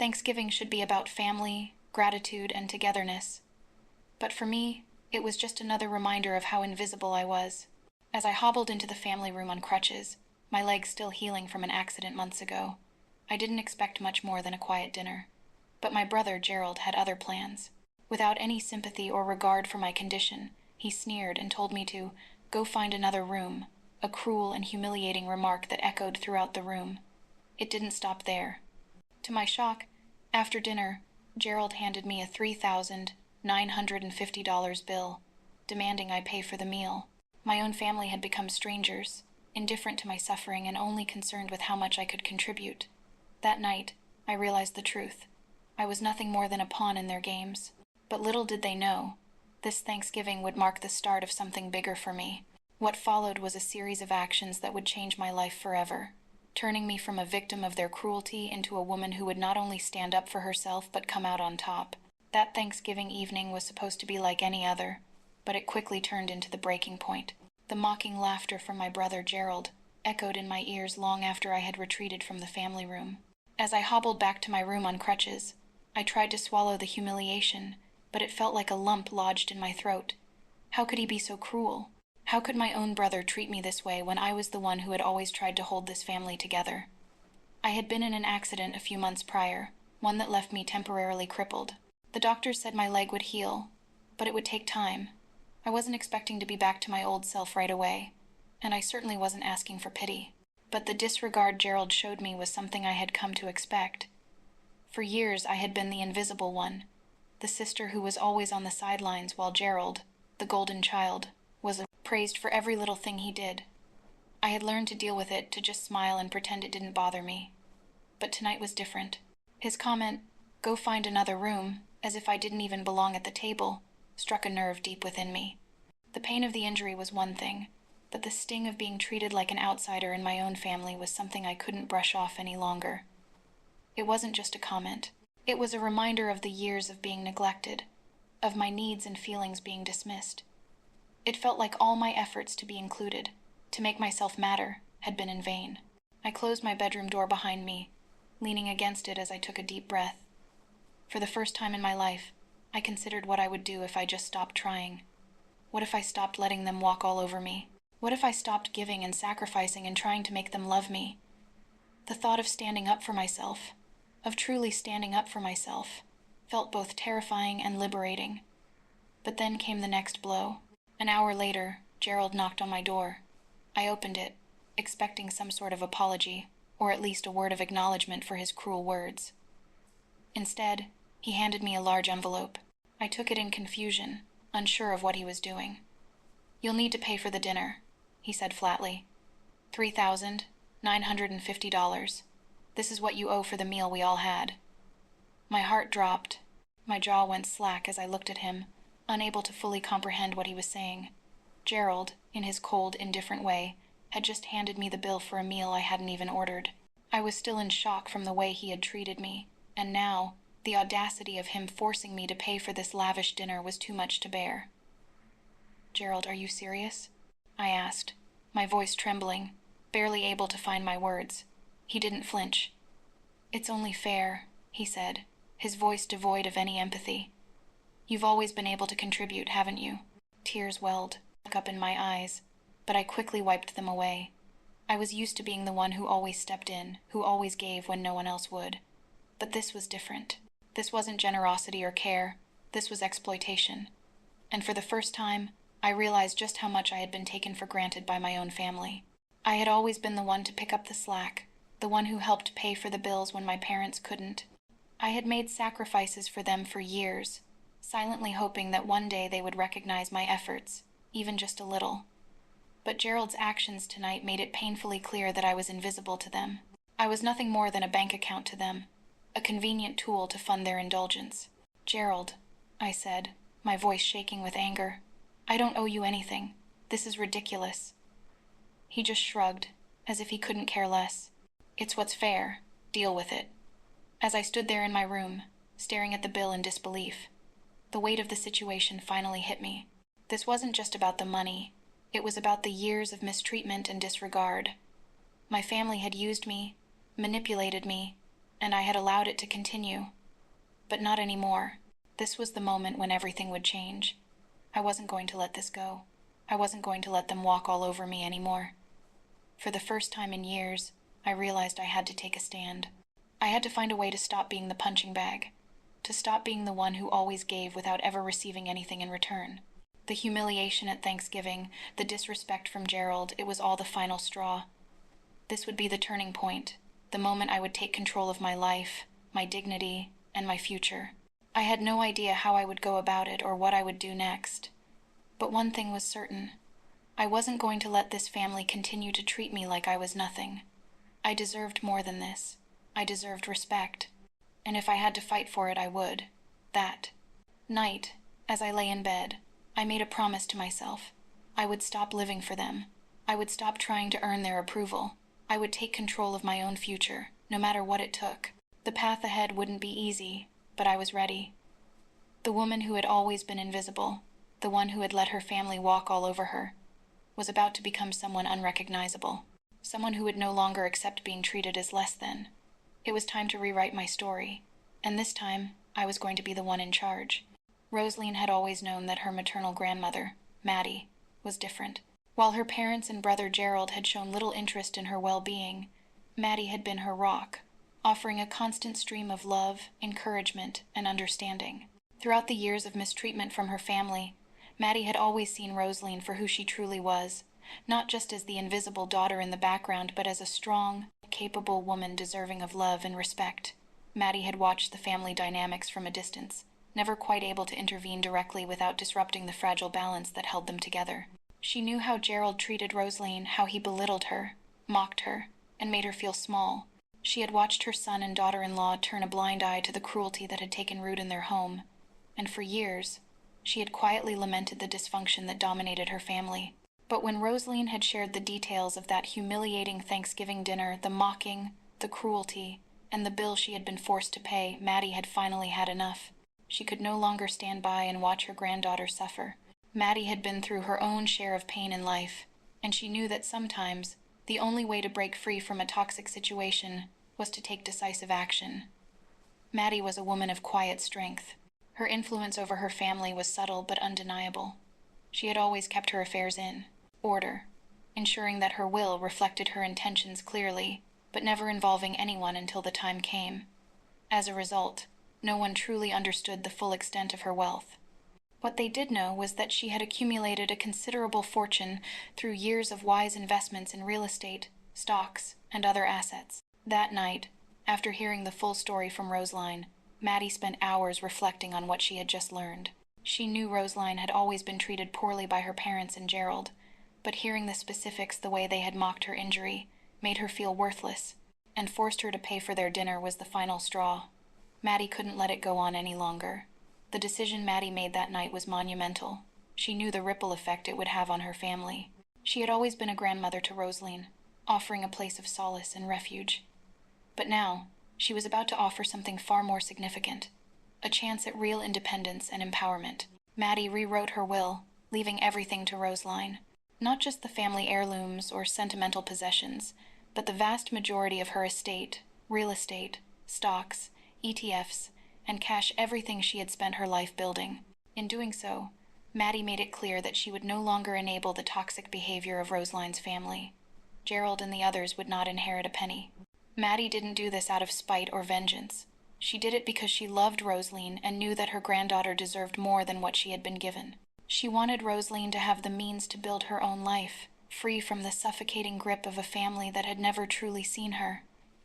Thanksgiving should be about family, gratitude, and togetherness. But for me, it was just another reminder of how invisible I was. As I hobbled into the family room on crutches, my legs still healing from an accident months ago, I didn't expect much more than a quiet dinner. But my brother, Gerald, had other plans. Without any sympathy or regard for my condition, he sneered and told me to go find another room, a cruel and humiliating remark that echoed throughout the room. It didn't stop there. To my shock, after dinner, Gerald handed me a $3,950 bill, demanding I pay for the meal. My own family had become strangers, indifferent to my suffering and only concerned with how much I could contribute. That night, I realized the truth. I was nothing more than a pawn in their games. But little did they know, this Thanksgiving would mark the start of something bigger for me. What followed was a series of actions that would change my life forever, turning me from a victim of their cruelty into a woman who would not only stand up for herself but come out on top. That Thanksgiving evening was supposed to be like any other, but it quickly turned into the breaking point. The mocking laughter from my brother Gerald echoed in my ears long after I had retreated from the family room. As I hobbled back to my room on crutches, I tried to swallow the humiliation, but it felt like a lump lodged in my throat. How could he be so cruel? How could my own brother treat me this way when I was the one who had always tried to hold this family together? I had been in an accident a few months prior, one that left me temporarily crippled. The doctors said my leg would heal, but it would take time. I wasn't expecting to be back to my old self right away, and I certainly wasn't asking for pity. But the disregard Gerald showed me was something I had come to expect. For years I had been the invisible one, the sister who was always on the sidelines while Gerald, the golden child, was praised for every little thing he did. I had learned to deal with it, to just smile and pretend it didn't bother me. But tonight was different. His comment, "Go find another room," as if I didn't even belong at the table, struck a nerve deep within me. The pain of the injury was one thing, but the sting of being treated like an outsider in my own family was something I couldn't brush off any longer. It wasn't just a comment. It was a reminder of the years of being neglected, of my needs and feelings being dismissed. It felt like all my efforts to be included, to make myself matter, had been in vain. I closed my bedroom door behind me, leaning against it as I took a deep breath. For the first time in my life, I considered what I would do if I just stopped trying. What if I stopped letting them walk all over me? What if I stopped giving and sacrificing and trying to make them love me? The thought of standing up for myself, of truly standing up for myself, felt both terrifying and liberating. But then came the next blow. An hour later, Gerald knocked on my door. I opened it, expecting some sort of apology, or at least a word of acknowledgement for his cruel words. Instead, he handed me a large envelope. I took it in confusion, unsure of what he was doing. "You'll need to pay for the dinner," he said flatly. $3,950. This is what you owe for the meal we all had. My heart dropped. My jaw went slack as I looked at him, unable to fully comprehend what he was saying. Gerald, in his cold, indifferent way, had just handed me the bill for a meal I hadn't even ordered. I was still in shock from the way he had treated me, and now, the audacity of him forcing me to pay for this lavish dinner was too much to bear. "Gerald, are you serious?" I asked, my voice trembling, barely able to find my words. He didn't flinch. "It's only fair," he said, his voice devoid of any empathy. "You've always been able to contribute, haven't you?" Tears welled up in my eyes, but I quickly wiped them away. I was used to being the one who always stepped in, who always gave when no one else would. But this was different. This wasn't generosity or care. This was exploitation. And for the first time, I realized just how much I had been taken for granted by my own family. I had always been the one to pick up the slack, the one who helped pay for the bills when my parents couldn't. I had made sacrifices for them for years, silently hoping that one day they would recognize my efforts, even just a little. But Gerald's actions tonight made it painfully clear that I was invisible to them. I was nothing more than a bank account to them, a convenient tool to fund their indulgence. "Gerald," I said, my voice shaking with anger, "I don't owe you anything. This is ridiculous." He just shrugged, as if he couldn't care less. "It's what's fair. Deal with it." As I stood there in my room, staring at the bill in disbelief, the weight of the situation finally hit me. This wasn't just about the money. It was about the years of mistreatment and disregard. My family had used me, manipulated me, and I had allowed it to continue. But not anymore. This was the moment when everything would change. I wasn't going to let this go. I wasn't going to let them walk all over me anymore. For the first time in years, I realized I had to take a stand. I had to find a way to stop being the punching bag, to stop being the one who always gave without ever receiving anything in return. The humiliation at Thanksgiving, the disrespect from Gerald, it was all the final straw. This would be the turning point, the moment I would take control of my life, my dignity, and my future. I had no idea how I would go about it or what I would do next. But one thing was certain. I wasn't going to let this family continue to treat me like I was nothing. I deserved more than this. I deserved respect. And if I had to fight for it, I would. That night, as I lay in bed, I made a promise to myself. I would stop living for them. I would stop trying to earn their approval. I would take control of my own future, no matter what it took. The path ahead wouldn't be easy, but I was ready. The woman who had always been invisible, the one who had let her family walk all over her, was about to become someone unrecognizable, someone who would no longer accept being treated as less than. It was time to rewrite my story, and this time I was going to be the one in charge. Rosaline had always known that her maternal grandmother, Maddie, was different. While her parents and brother Gerald had shown little interest in her well-being, Maddie had been her rock, offering a constant stream of love, encouragement, and understanding. Throughout the years of mistreatment from her family, Maddie had always seen Rosaline for who she truly was, not just as the invisible daughter in the background, but as a strong, capable woman deserving of love and respect. Maddie had watched the family dynamics from a distance, never quite able to intervene directly without disrupting the fragile balance that held them together. She knew how Gerald treated Rosaline, how he belittled her, mocked her, and made her feel small. She had watched her son and daughter-in-law turn a blind eye to the cruelty that had taken root in their home, and for years, she had quietly lamented the dysfunction that dominated her family. But when Rosaline had shared the details of that humiliating Thanksgiving dinner, the mocking, the cruelty, and the bill she had been forced to pay, Maddie had finally had enough. She could no longer stand by and watch her granddaughter suffer. Maddie had been through her own share of pain in life, and she knew that sometimes the only way to break free from a toxic situation was to take decisive action. Maddie was a woman of quiet strength. Her influence over her family was subtle but undeniable. She had always kept her affairs in order, ensuring that her will reflected her intentions clearly, but never involving anyone until the time came. As a result, no one truly understood the full extent of her wealth. What they did know was that she had accumulated a considerable fortune through years of wise investments in real estate, stocks, and other assets. That night, after hearing the full story from Rosaline, Maddie spent hours reflecting on what she had just learned. She knew Rosaline had always been treated poorly by her parents and Gerald, but hearing the specifics the way they had mocked her injury made her feel worthless, and forced her to pay for their dinner was the final straw. Maddie couldn't let it go on any longer. The decision Maddie made that night was monumental. She knew the ripple effect it would have on her family. She had always been a grandmother to Rosaline, offering a place of solace and refuge. But now, she was about to offer something far more significant, a chance at real independence and empowerment. Maddie rewrote her will, leaving everything to Rosaline. Not just the family heirlooms or sentimental possessions, but the vast majority of her estate, real estate, stocks, ETFs, and cash, everything she had spent her life building. In doing so, Maddie made it clear that she would no longer enable the toxic behavior of Rosaline's family. Gerald and the others would not inherit a penny. Maddie didn't do this out of spite or vengeance. She did it because she loved Rosaline and knew that her granddaughter deserved more than what she had been given. She wanted Rosaline to have the means to build her own life, free from the suffocating grip of a family that had never truly seen her.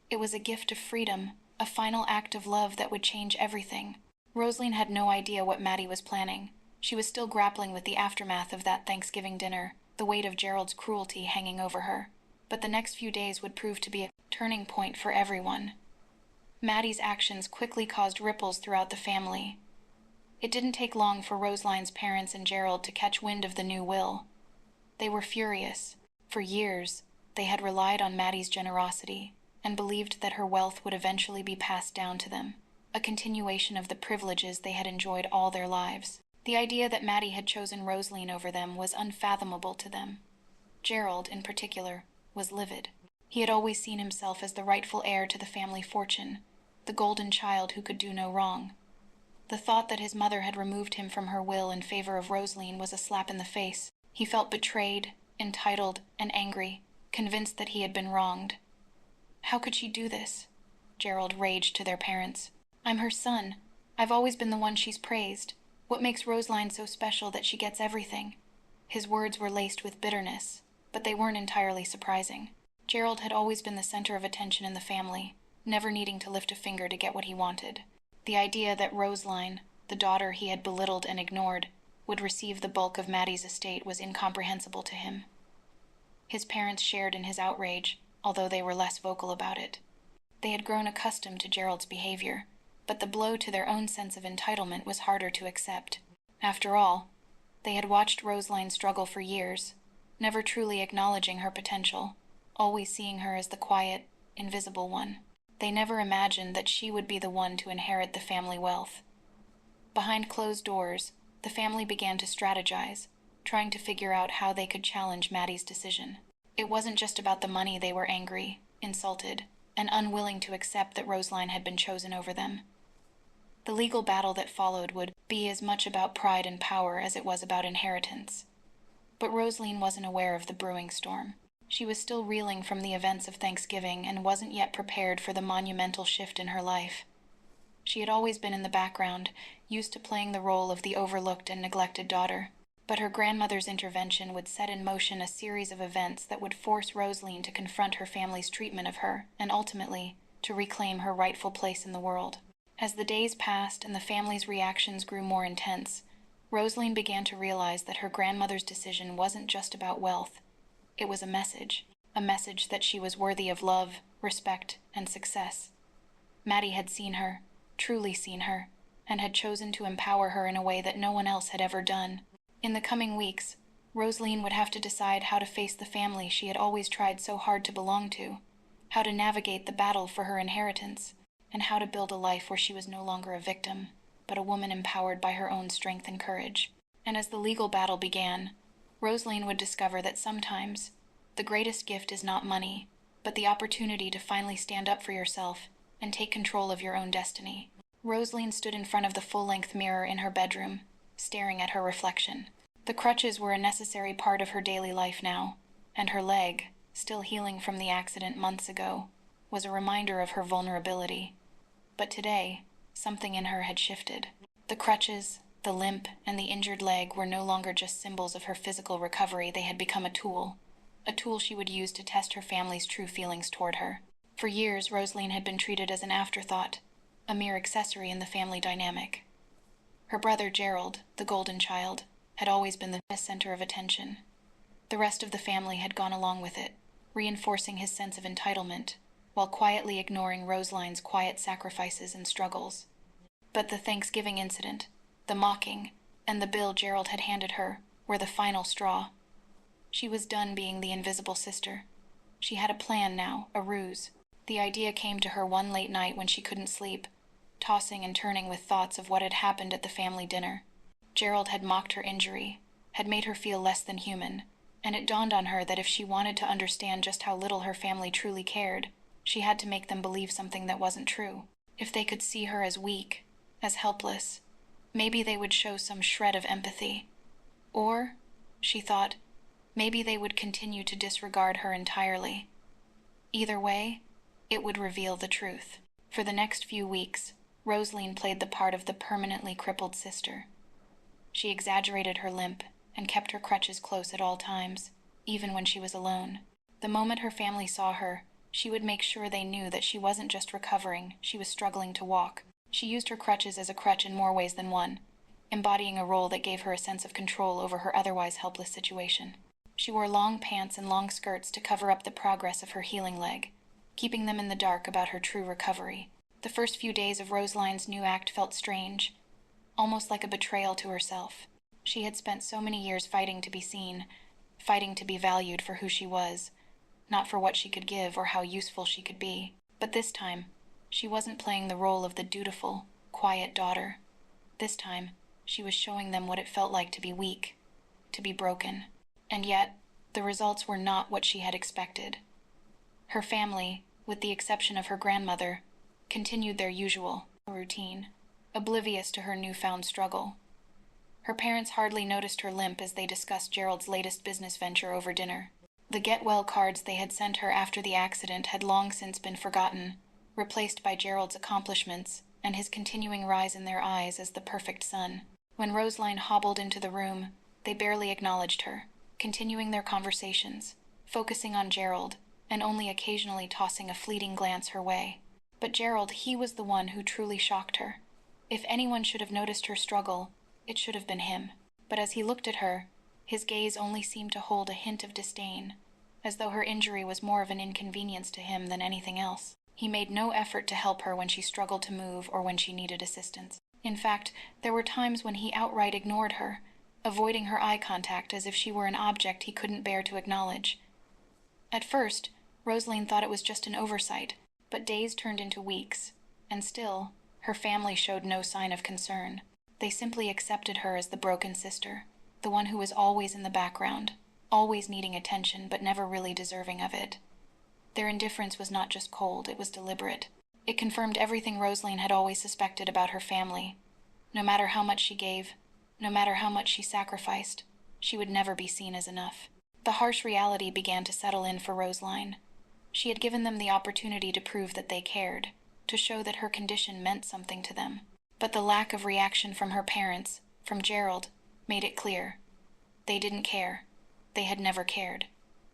It was a gift of freedom, a final act of love that would change everything. Rosaline had no idea what Maddie was planning. She was still grappling with the aftermath of that Thanksgiving dinner, the weight of Gerald's cruelty hanging over her. But the next few days would prove to be a turning point for everyone. Maddie's actions quickly caused ripples throughout the family. It didn't take long for Rosaline's parents and Gerald to catch wind of the new will. They were furious. For years, they had relied on Maddie's generosity and believed that her wealth would eventually be passed down to them, a continuation of the privileges they had enjoyed all their lives. The idea that Maddie had chosen Rosaline over them was unfathomable to them. Gerald, in particular, was livid. He had always seen himself as the rightful heir to the family fortune, the golden child who could do no wrong. The thought that his mother had removed him from her will in favor of Rosaline was a slap in the face. He felt betrayed, entitled, and angry, convinced that he had been wronged. How could she do this? Gerald raged to their parents. I'm her son. I've always been the one she's praised. What makes Rosaline so special that she gets everything? His words were laced with bitterness, but they weren't entirely surprising. Gerald had always been the center of attention in the family, never needing to lift a finger to get what he wanted. The idea that Rosaline, the daughter he had belittled and ignored, would receive the bulk of Maddie's estate was incomprehensible to him. His parents shared in his outrage, although they were less vocal about it. They had grown accustomed to Gerald's behavior, but the blow to their own sense of entitlement was harder to accept. After all, they had watched Rosaline struggle for years, never truly acknowledging her potential, always seeing her as the quiet, invisible one. They never imagined that she would be the one to inherit the family wealth. Behind closed doors, the family began to strategize, trying to figure out how they could challenge Maddie's decision. It wasn't just about the money. They were angry, insulted, and unwilling to accept that Rosaline had been chosen over them. The legal battle that followed would be as much about pride and power as it was about inheritance. But Rosaline wasn't aware of the brewing storm. She was still reeling from the events of Thanksgiving and wasn't yet prepared for the monumental shift in her life. She had always been in the background, used to playing the role of the overlooked and neglected daughter. But her grandmother's intervention would set in motion a series of events that would force Rosaline to confront her family's treatment of her and ultimately to reclaim her rightful place in the world. As the days passed and the family's reactions grew more intense, Rosaline began to realize that her grandmother's decision wasn't just about wealth. It was a message that she was worthy of love, respect, and success. Maddie had seen her, truly seen her, and had chosen to empower her in a way that no one else had ever done. In the coming weeks, Rosaline would have to decide how to face the family she had always tried so hard to belong to, how to navigate the battle for her inheritance, and how to build a life where she was no longer a victim, but a woman empowered by her own strength and courage. And as the legal battle began, Rosaline would discover that sometimes the greatest gift is not money, but the opportunity to finally stand up for yourself and take control of your own destiny. Rosaline stood in front of the full-length mirror in her bedroom, staring at her reflection. The crutches were a necessary part of her daily life now, and her leg, still healing from the accident months ago, was a reminder of her vulnerability. But today, something in her had shifted. The crutches, the limp, and the injured leg were no longer just symbols of her physical recovery. They had become a tool she would use to test her family's true feelings toward her. For years, Rosaline had been treated as an afterthought, a mere accessory in the family dynamic. Her brother Gerald, the golden child, had always been the center of attention. The rest of the family had gone along with it, reinforcing his sense of entitlement, while quietly ignoring Rosaline's quiet sacrifices and struggles. But the Thanksgiving incident, the mocking, and the bill Gerald had handed her were the final straw. She was done being the invisible sister. She had a plan now, a ruse. The idea came to her one late night when she couldn't sleep, tossing and turning with thoughts of what had happened at the family dinner. Gerald had mocked her injury, had made her feel less than human, and it dawned on her that if she wanted to understand just how little her family truly cared, she had to make them believe something that wasn't true. If they could see her as weak, as helpless, maybe they would show some shred of empathy. Or, she thought, maybe they would continue to disregard her entirely. Either way, it would reveal the truth. For the next few weeks, Rosaline played the part of the permanently crippled sister. She exaggerated her limp and kept her crutches close at all times, even when she was alone. The moment her family saw her, she would make sure they knew that she wasn't just recovering, she was struggling to walk. She used her crutches as a crutch in more ways than one, embodying a role that gave her a sense of control over her otherwise helpless situation. She wore long pants and long skirts to cover up the progress of her healing leg, keeping them in the dark about her true recovery. The first few days of Rosaline's new act felt strange, almost like a betrayal to herself. She had spent so many years fighting to be seen, fighting to be valued for who she was, not for what she could give or how useful she could be. But this time, she wasn't playing the role of the dutiful, quiet daughter. This time, she was showing them what it felt like to be weak, to be broken. And yet, the results were not what she had expected. Her family, with the exception of her grandmother, continued their usual routine, oblivious to her newfound struggle. Her parents hardly noticed her limp as they discussed Gerald's latest business venture over dinner. The get-well cards they had sent her after the accident had long since been forgotten, replaced by Gerald's accomplishments and his continuing rise in their eyes as the perfect son. When Rosaline hobbled into the room, they barely acknowledged her, continuing their conversations, focusing on Gerald, and only occasionally tossing a fleeting glance her way. But Gerald, he was the one who truly shocked her. If anyone should have noticed her struggle, it should have been him. But as he looked at her, his gaze only seemed to hold a hint of disdain, as though her injury was more of an inconvenience to him than anything else. He made no effort to help her when she struggled to move or when she needed assistance. In fact, there were times when he outright ignored her, avoiding her eye contact as if she were an object he couldn't bear to acknowledge. At first, Rosaline thought it was just an oversight, but days turned into weeks, and still, her family showed no sign of concern. They simply accepted her as the broken sister, the one who was always in the background, always needing attention but never really deserving of it. Their indifference was not just cold, it was deliberate. It confirmed everything Rosaline had always suspected about her family. No matter how much she gave, no matter how much she sacrificed, she would never be seen as enough. The harsh reality began to settle in for Rosaline. She had given them the opportunity to prove that they cared, to show that her condition meant something to them. But the lack of reaction from her parents, from Gerald, made it clear. They didn't care. They had never cared.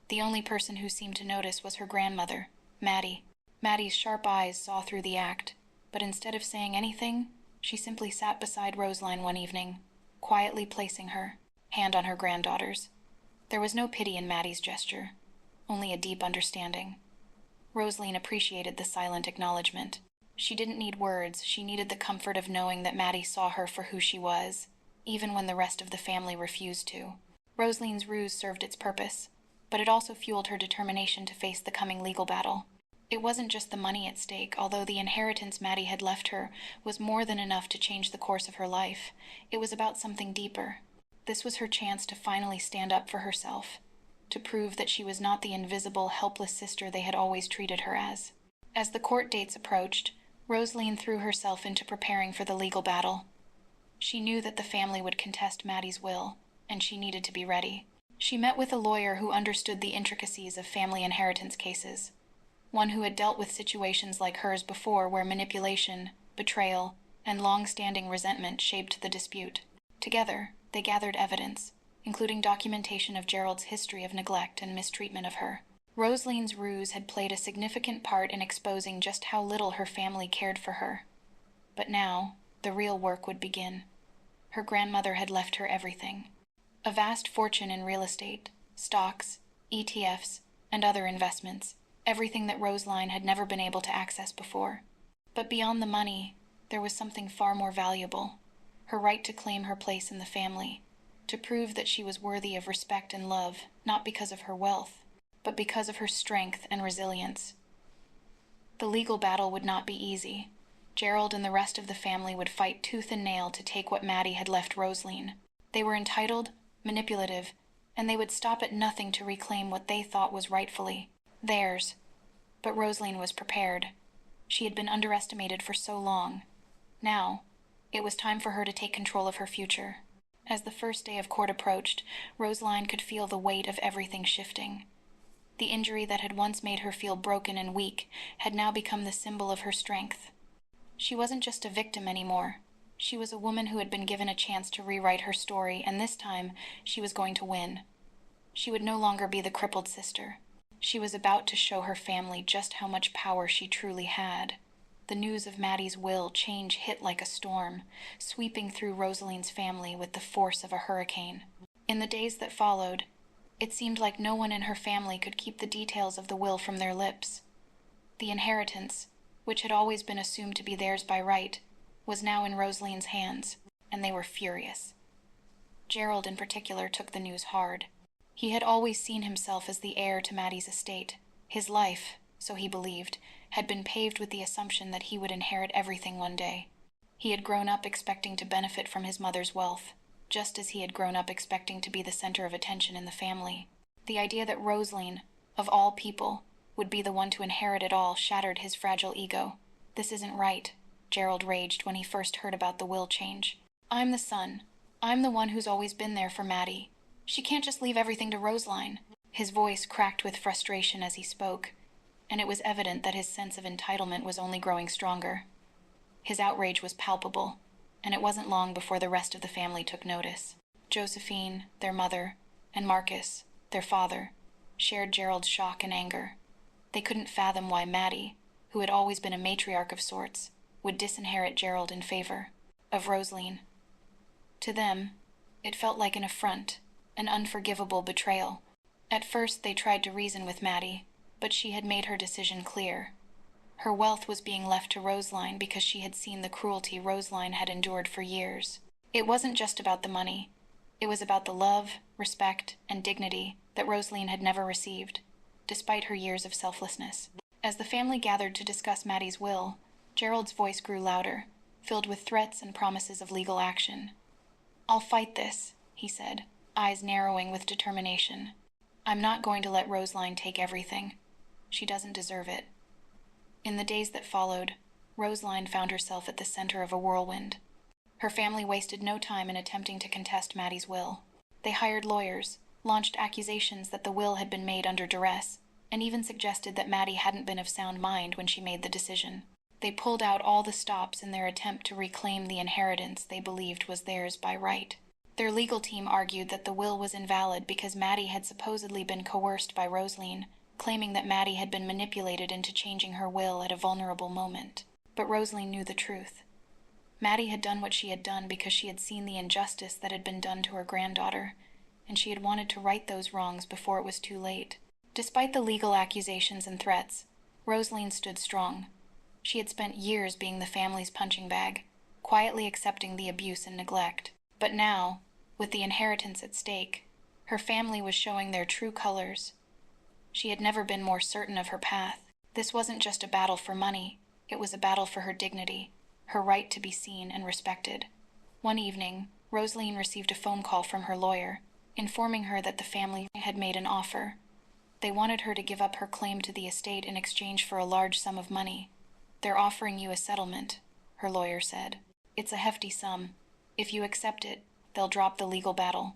The only person who seemed to notice was her grandmother, Maddie. Maddie's sharp eyes saw through the act, but instead of saying anything, she simply sat beside Rosaline one evening, quietly placing her hand on her granddaughter's. There was no pity in Maddie's gesture, only a deep understanding. Rosaline appreciated the silent acknowledgement. She didn't need words, she needed the comfort of knowing that Maddie saw her for who she was, even when the rest of the family refused to. Rosaline's ruse served its purpose, but it also fueled her determination to face the coming legal battle. It wasn't just the money at stake, although the inheritance Maddie had left her was more than enough to change the course of her life. It was about something deeper. This was her chance to finally stand up for herself, to prove that she was not the invisible, helpless sister they had always treated her as. As the court dates approached, Rosaline threw herself into preparing for the legal battle. She knew that the family would contest Maddie's will, and she needed to be ready. She met with a lawyer who understood the intricacies of family inheritance cases, one who had dealt with situations like hers before where manipulation, betrayal, and long-standing resentment shaped the dispute. Together, they gathered evidence, including documentation of Gerald's history of neglect and mistreatment of her. Rosaline's ruse had played a significant part in exposing just how little her family cared for her. But now, the real work would begin. Her grandmother had left her everything. A vast fortune in real estate, stocks, ETFs, and other investments, everything that Rosaline had never been able to access before. But beyond the money, there was something far more valuable, her right to claim her place in the family, to prove that she was worthy of respect and love, not because of her wealth, but because of her strength and resilience. The legal battle would not be easy. Gerald and the rest of the family would fight tooth and nail to take what Maddie had left Rosaline. They were entitled, manipulative, and they would stop at nothing to reclaim what they thought was rightfully theirs. But Rosaline was prepared. She had been underestimated for so long. Now, it was time for her to take control of her future. As the first day of court approached, Rosaline could feel the weight of everything shifting. The injury that had once made her feel broken and weak had now become the symbol of her strength. She wasn't just a victim anymore. She was a woman who had been given a chance to rewrite her story, and this time she was going to win. She would no longer be the crippled sister. She was about to show her family just how much power she truly had. The news of Maddie's will change hit like a storm, sweeping through Rosaline's family with the force of a hurricane. In the days that followed, it seemed like no one in her family could keep the details of the will from their lips. The inheritance, which had always been assumed to be theirs by right, was now in Rosaline's hands, and they were furious. Gerald in particular took the news hard. He had always seen himself as the heir to Maddie's estate. His life, so he believed, had been paved with the assumption that he would inherit everything one day. He had grown up expecting to benefit from his mother's wealth, just as he had grown up expecting to be the center of attention in the family. The idea that Rosaline, of all people, would be the one to inherit it all shattered his fragile ego. "This isn't right," Gerald raged when he first heard about the will change. "I'm the son. I'm the one who's always been there for Maddie. She can't just leave everything to Roseline." His voice cracked with frustration as he spoke, and it was evident that his sense of entitlement was only growing stronger. His outrage was palpable, and it wasn't long before the rest of the family took notice. Josephine, their mother, and Marcus, their father, shared Gerald's shock and anger. They couldn't fathom why Maddie, who had always been a matriarch of sorts, would disinherit Gerald in favor of Roseline. To them, it felt like an affront, an unforgivable betrayal. At first they tried to reason with Maddie, but she had made her decision clear. Her wealth was being left to Roseline because she had seen the cruelty Roseline had endured for years. It wasn't just about the money. It was about the love, respect, and dignity that Roseline had never received, despite her years of selflessness. As the family gathered to discuss Maddie's will, Gerald's voice grew louder, filled with threats and promises of legal action. "I'll fight this," he said, eyes narrowing with determination. "I'm not going to let Roseline take everything. She doesn't deserve it." In the days that followed, Roseline found herself at the center of a whirlwind. Her family wasted no time in attempting to contest Maddie's will. They hired lawyers, launched accusations that the will had been made under duress, and even suggested that Maddie hadn't been of sound mind when she made the decision. They pulled out all the stops in their attempt to reclaim the inheritance they believed was theirs by right. Their legal team argued that the will was invalid because Maddie had supposedly been coerced by Roseline, claiming that Maddie had been manipulated into changing her will at a vulnerable moment. But Roseline knew the truth. Maddie had done what she had done because she had seen the injustice that had been done to her granddaughter, and she had wanted to right those wrongs before it was too late. Despite the legal accusations and threats, Roseline stood strong. She had spent years being the family's punching bag, quietly accepting the abuse and neglect. But now, with the inheritance at stake, her family was showing their true colors. She had never been more certain of her path. This wasn't just a battle for money, it was a battle for her dignity, her right to be seen and respected. One evening, Roseline received a phone call from her lawyer, informing her that the family had made an offer. They wanted her to give up her claim to the estate in exchange for a large sum of money. "They're offering you a settlement," her lawyer said. "It's a hefty sum. If you accept it, they'll drop the legal battle."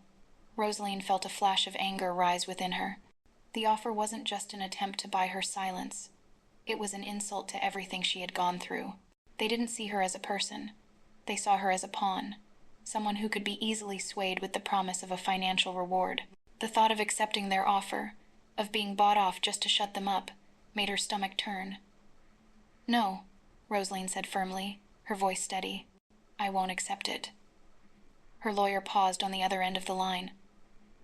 Roseline felt a flash of anger rise within her. The offer wasn't just an attempt to buy her silence. It was an insult to everything she had gone through. They didn't see her as a person. They saw her as a pawn, someone who could be easily swayed with the promise of a financial reward. The thought of accepting their offer, of being bought off just to shut them up, made her stomach turn. "No," Roseline said firmly, her voice steady. "I won't accept it." Her lawyer paused on the other end of the line.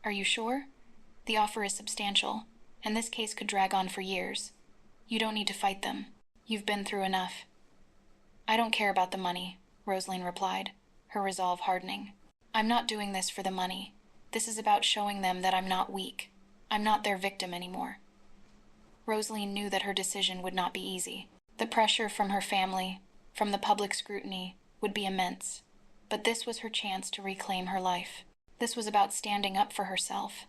"Are you sure? The offer is substantial, and this case could drag on for years. You don't need to fight them. You've been through enough." "I don't care about the money," Roseline replied, her resolve hardening. "I'm not doing this for the money. This is about showing them that I'm not weak. I'm not their victim anymore." Roseline knew that her decision would not be easy. The pressure from her family, from the public scrutiny, would be immense. But this was her chance to reclaim her life. This was about standing up for herself,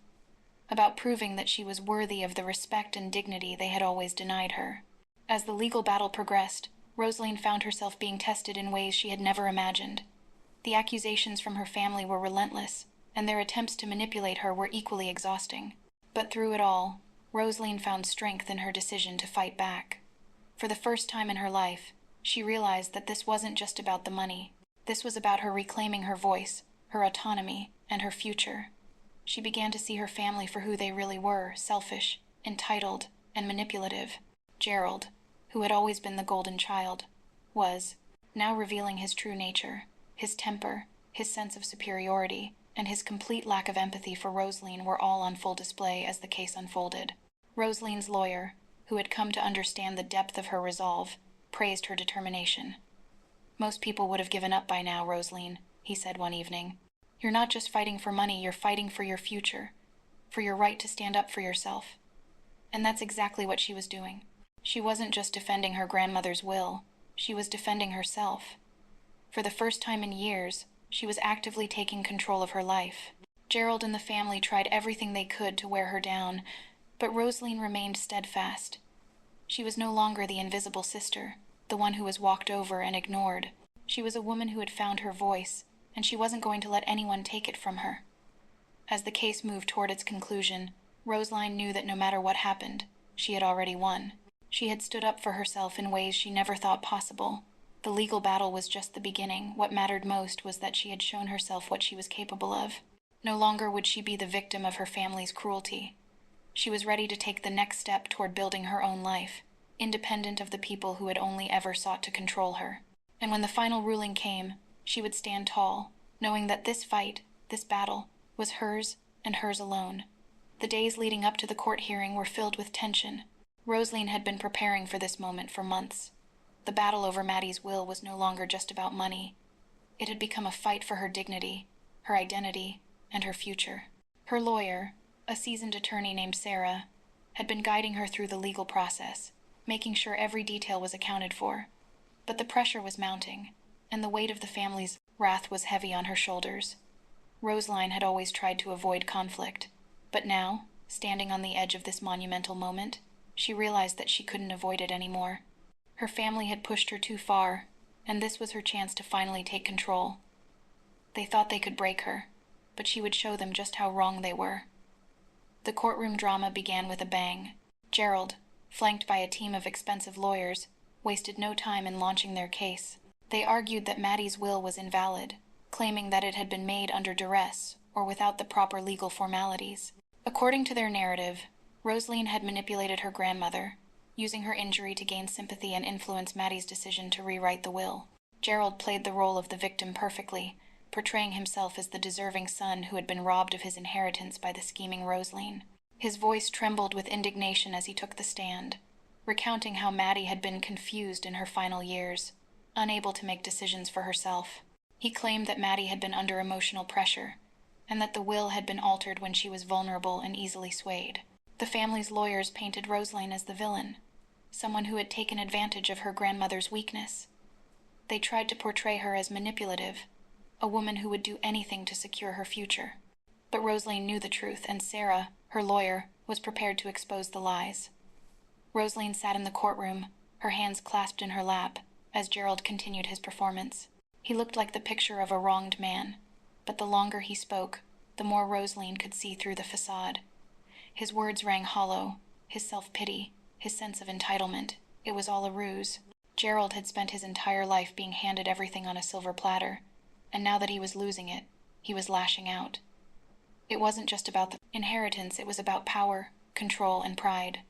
about proving that she was worthy of the respect and dignity they had always denied her. As the legal battle progressed, Roseline found herself being tested in ways she had never imagined. The accusations from her family were relentless, and their attempts to manipulate her were equally exhausting. But through it all, Roseline found strength in her decision to fight back. For the first time in her life, she realized that this wasn't just about the money. This was about her reclaiming her voice, her autonomy, and her future. She began to see her family for who they really were: selfish, entitled, and manipulative. Gerald, who had always been the golden child, was now revealing his true nature. His temper, his sense of superiority, and his complete lack of empathy for Roseline were all on full display as the case unfolded. Roseline's lawyer, who had come to understand the depth of her resolve, praised her determination. "Most people would have given up by now, Roseline," he said one evening. "You're not just fighting for money, you're fighting for your future, for your right to stand up for yourself." And that's exactly what she was doing. She wasn't just defending her grandmother's will, she was defending herself. For the first time in years, she was actively taking control of her life. Gerald and the family tried everything they could to wear her down, but Roseline remained steadfast. She was no longer the invisible sister, the one who was walked over and ignored. She was a woman who had found her voice, and she wasn't going to let anyone take it from her. As the case moved toward its conclusion, Roseline knew that no matter what happened, she had already won. She had stood up for herself in ways she never thought possible. The legal battle was just the beginning. What mattered most was that she had shown herself what she was capable of. No longer would she be the victim of her family's cruelty. She was ready to take the next step toward building her own life, independent of the people who had only ever sought to control her. And when the final ruling came, she would stand tall, knowing that this fight, this battle, was hers and hers alone. The days leading up to the court hearing were filled with tension. Roseline had been preparing for this moment for months. The battle over Maddie's will was no longer just about money. It had become a fight for her dignity, her identity, and her future. Her lawyer, a seasoned attorney named Sarah, had been guiding her through the legal process, making sure every detail was accounted for. But the pressure was mounting, and the weight of the family's wrath was heavy on her shoulders. Roseline had always tried to avoid conflict, but now, standing on the edge of this monumental moment, she realized that she couldn't avoid it anymore. Her family had pushed her too far, and this was her chance to finally take control. They thought they could break her, but she would show them just how wrong they were. The courtroom drama began with a bang. Gerald, flanked by a team of expensive lawyers, wasted no time in launching their case. They argued that Maddie's will was invalid, claiming that it had been made under duress or without the proper legal formalities. According to their narrative, Roseline had manipulated her grandmother, using her injury to gain sympathy and influence Maddie's decision to rewrite the will. Gerald played the role of the victim perfectly, portraying himself as the deserving son who had been robbed of his inheritance by the scheming Roseline. His voice trembled with indignation as he took the stand, recounting how Maddie had been confused in her final years, unable to make decisions for herself. He claimed that Maddie had been under emotional pressure, and that the will had been altered when she was vulnerable and easily swayed. The family's lawyers painted Roseline as the villain, someone who had taken advantage of her grandmother's weakness. They tried to portray her as manipulative, a woman who would do anything to secure her future. But Roseline knew the truth, and Sarah, her lawyer, was prepared to expose the lies. Roseline sat in the courtroom, her hands clasped in her lap, as Gerald continued his performance. He looked like the picture of a wronged man, but the longer he spoke, the more Roseline could see through the facade. His words rang hollow, his self-pity, his sense of entitlement. It was all a ruse. Gerald had spent his entire life being handed everything on a silver platter, and now that he was losing it, he was lashing out. It wasn't just about the inheritance, it was about power, control, and pride.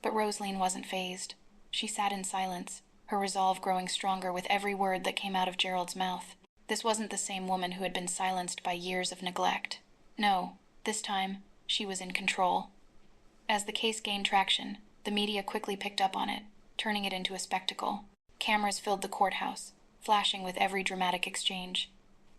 But Roseline wasn't fazed. She sat in silence, her resolve growing stronger with every word that came out of Gerald's mouth. This wasn't the same woman who had been silenced by years of neglect. No, this time, she was in control. As the case gained traction, the media quickly picked up on it, turning it into a spectacle. Cameras filled the courthouse, flashing with every dramatic exchange.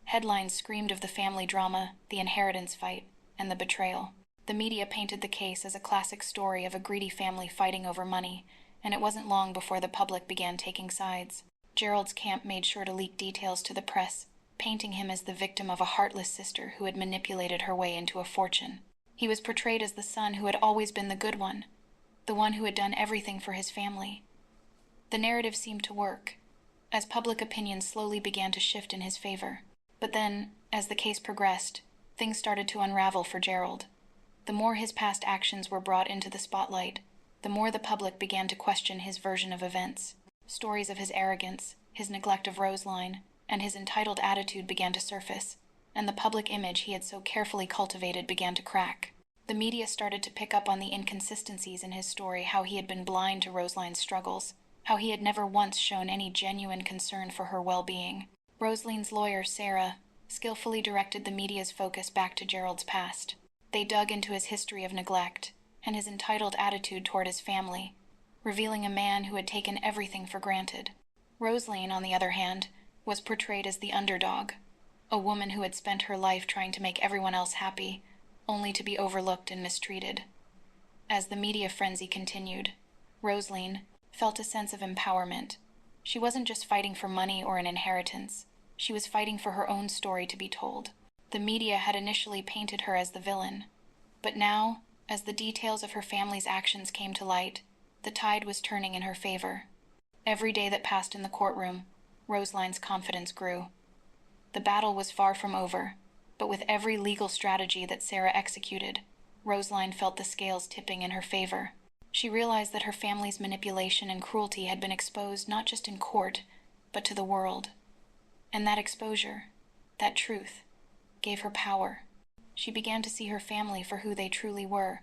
Headlines screamed of the family drama, the inheritance fight, and the betrayal. The media painted the case as a classic story of a greedy family fighting over money, and it wasn't long before the public began taking sides. Gerald's camp made sure to leak details to the press, painting him as the victim of a heartless sister who had manipulated her way into a fortune. He was portrayed as the son who had always been the good one, the one who had done everything for his family. The narrative seemed to work, as public opinion slowly began to shift in his favor. But then, as the case progressed, things started to unravel for Gerald. The more his past actions were brought into the spotlight, the more the public began to question his version of events. Stories of his arrogance, his neglect of Roseline, and his entitled attitude began to surface, and the public image he had so carefully cultivated began to crack. The media started to pick up on the inconsistencies in his story, how he had been blind to Roseline's struggles, how he had never once shown any genuine concern for her well-being. Roseline's lawyer, Sarah, skillfully directed the media's focus back to Gerald's past. They dug into his history of neglect and his entitled attitude toward his family, revealing a man who had taken everything for granted. Roseline, on the other hand, was portrayed as the underdog, a woman who had spent her life trying to make everyone else happy, only to be overlooked and mistreated. As the media frenzy continued, Roseline felt a sense of empowerment. She wasn't just fighting for money or an inheritance. She was fighting for her own story to be told. The media had initially painted her as the villain, but now, as the details of her family's actions came to light, the tide was turning in her favor. Every day that passed in the courtroom, Rosaline's confidence grew. The battle was far from over, but with every legal strategy that Sarah executed, Rosaline felt the scales tipping in her favor. She realized that her family's manipulation and cruelty had been exposed not just in court, but to the world. And that exposure, that truth, gave her power. She began to see her family for who they truly were.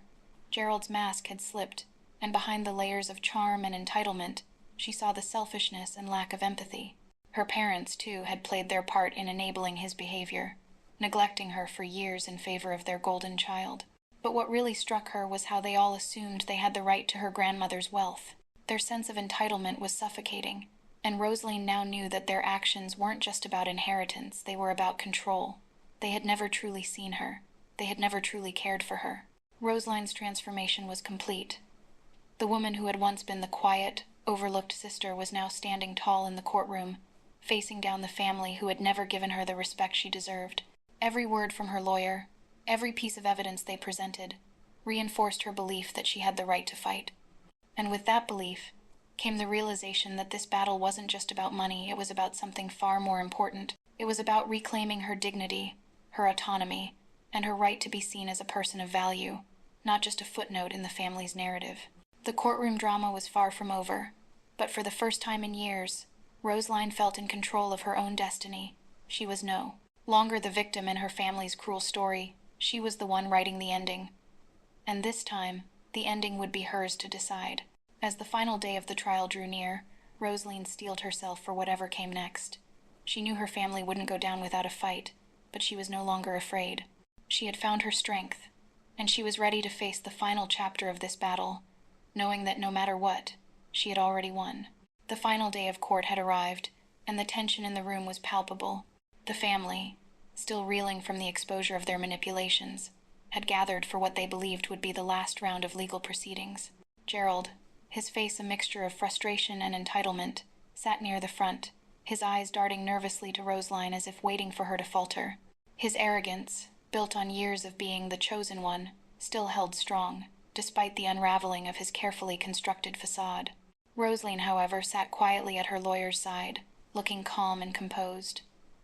Gerald's mask had slipped, and behind the layers of charm and entitlement, she saw the selfishness and lack of empathy. Her parents, too, had played their part in enabling his behavior, neglecting her for years in favor of their golden child. But what really struck her was how they all assumed they had the right to her grandmother's wealth. Their sense of entitlement was suffocating, and Rosaline now knew that their actions weren't just about inheritance, they were about control. They had never truly seen her. They had never truly cared for her. Rosaline's transformation was complete. The woman who had once been the quiet, overlooked sister was now standing tall in the courtroom, facing down the family who had never given her the respect she deserved. Every word from her lawyer, every piece of evidence they presented, reinforced her belief that she had the right to fight. And with that belief came the realization that this battle wasn't just about money, it was about something far more important. It was about reclaiming her dignity, her autonomy, and her right to be seen as a person of value, not just a footnote in the family's narrative. The courtroom drama was far from over, but for the first time in years, Rosaline felt in control of her own destiny. She was no longer the victim in her family's cruel story. She was the one writing the ending. And this time, the ending would be hers to decide. As the final day of the trial drew near, Rosaline steeled herself for whatever came next. She knew her family wouldn't go down without a fight, but she was no longer afraid. She had found her strength, and she was ready to face the final chapter of this battle, knowing that no matter what, she had already won. The final day of court had arrived, and the tension in the room was palpable. The family, still reeling from the exposure of their manipulations, had gathered for what they believed would be the last round of legal proceedings. Gerald, his face a mixture of frustration and entitlement, sat near the front, his eyes darting nervously to Rosaline as if waiting for her to falter. His arrogance, built on years of being the chosen one, still held strong, despite the unraveling of his carefully constructed facade. Rosaline, however, sat quietly at her lawyer's side, looking calm and composed.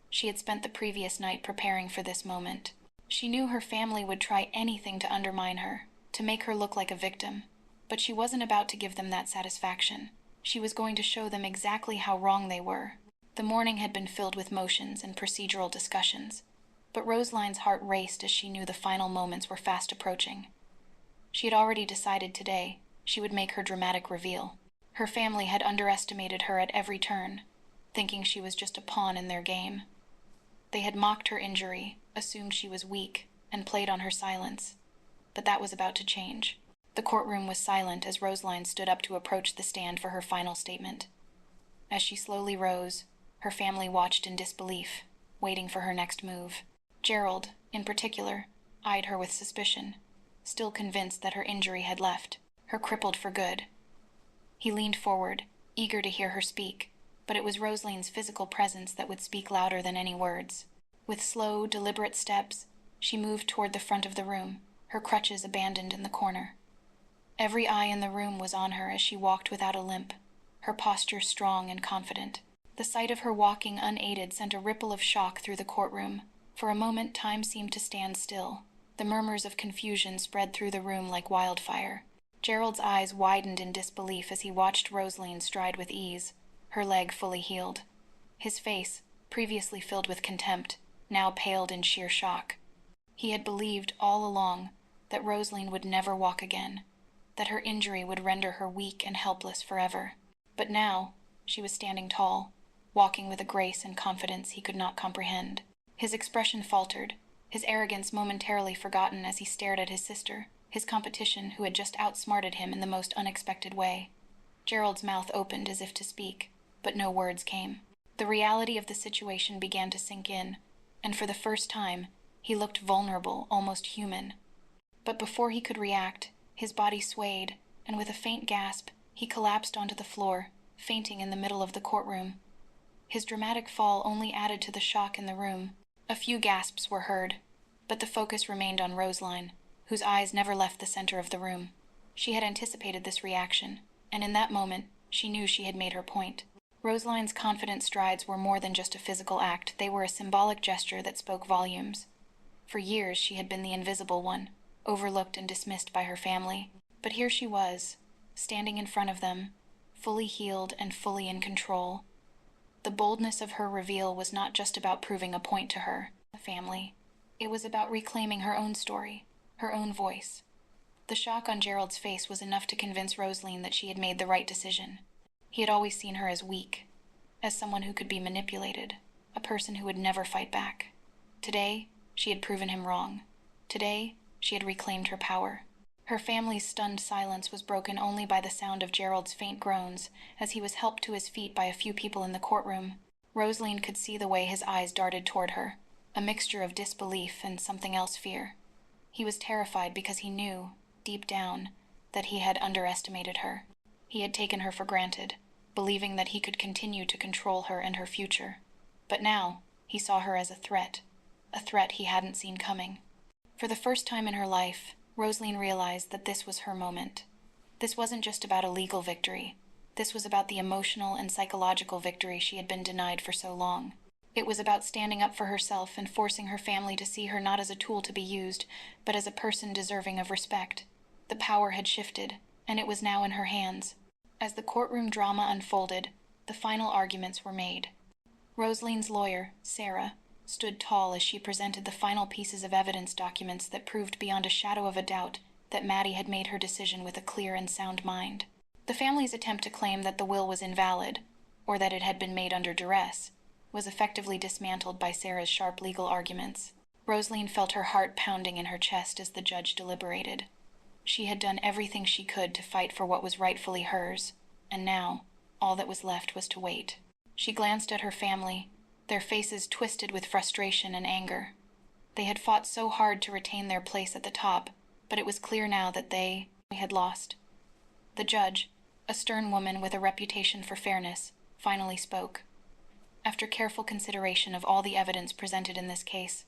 She had spent the previous night preparing for this moment. She knew her family would try anything to undermine her, to make her look like a victim, but she wasn't about to give them that satisfaction. She was going to show them exactly how wrong they were. The morning had been filled with motions and procedural discussions, but Rosaline's heart raced as she knew the final moments were fast approaching. She had already decided today she would make her dramatic reveal. Her family had underestimated her at every turn, thinking she was just a pawn in their game. They had mocked her injury, assumed she was weak, and played on her silence. But that was about to change. The courtroom was silent as Rosaline stood up to approach the stand for her final statement. As she slowly rose, her family watched in disbelief, waiting for her next move. Gerald, in particular, eyed her with suspicion, still convinced that her injury had left her crippled for good. He leaned forward, eager to hear her speak, but it was Rosaline's physical presence that would speak louder than any words. With slow, deliberate steps, she moved toward the front of the room, her crutches abandoned in the corner. Every eye in the room was on her as she walked without a limp, her posture strong and confident. The sight of her walking unaided sent a ripple of shock through the courtroom. For a moment, time seemed to stand still. The murmurs of confusion spread through the room like wildfire. Gerald's eyes widened in disbelief as he watched Rosaline stride with ease, her leg fully healed. His face, previously filled with contempt, now paled in sheer shock. He had believed all along that Rosaline would never walk again, that her injury would render her weak and helpless forever. But now she was standing tall, walking with a grace and confidence he could not comprehend. His expression faltered, his arrogance momentarily forgotten as he stared at his sister, his competition who had just outsmarted him in the most unexpected way. Gerald's mouth opened as if to speak, but no words came. The reality of the situation began to sink in, and for the first time, he looked vulnerable, almost human. But before he could react, his body swayed, and with a faint gasp, he collapsed onto the floor, fainting in the middle of the courtroom. His dramatic fall only added to the shock in the room. A few gasps were heard, but the focus remained on Rosaline, whose eyes never left the center of the room. She had anticipated this reaction, and in that moment, She knew she had made her point. Rosaline's confident strides were more than just a physical act. They were a symbolic gesture that spoke volumes. For years she had been the invisible one, overlooked and dismissed by her family. But here she was, standing in front of them, fully healed and fully in control. The boldness of her reveal was not just about proving a point to her family. It was about reclaiming her own story, her own voice. The shock on Gerald's face was enough to convince Rosaline that she had made the right decision. He had always seen her as weak, as someone who could be manipulated, a person who would never fight back. Today, she had proven him wrong. Today, she had reclaimed her power. Her family's stunned silence was broken only by the sound of Gerald's faint groans as he was helped to his feet by a few people in the courtroom. Rosaline could see the way his eyes darted toward her, a mixture of disbelief and something else, fear. He was terrified because he knew, deep down, that he had underestimated her. He had taken her for granted, believing that he could continue to control her and her future. But now, he saw her as a threat he hadn't seen coming. For the first time in her life, Rosaline realized that this was her moment. This wasn't just about a legal victory. This was about the emotional and psychological victory she had been denied for so long. It was about standing up for herself and forcing her family to see her not as a tool to be used, but as a person deserving of respect. The power had shifted, and it was now in her hands. As the courtroom drama unfolded, the final arguments were made. Rosaline's lawyer, Sarah, stood tall as she presented the final pieces of evidence documents that proved beyond a shadow of a doubt that Maddie had made her decision with a clear and sound mind. The family's attempt to claim that the will was invalid, or that it had been made under duress, was effectively dismantled by Sarah's sharp legal arguments. Rosaline felt her heart pounding in her chest as the judge deliberated. She had done everything she could to fight for what was rightfully hers, and now, all that was left was to wait. She glanced at her family, their faces twisted with frustration and anger. They had fought so hard to retain their place at the top, but it was clear now that they had lost. The judge, a stern woman with a reputation for fairness, finally spoke. After careful consideration of all the evidence presented in this case,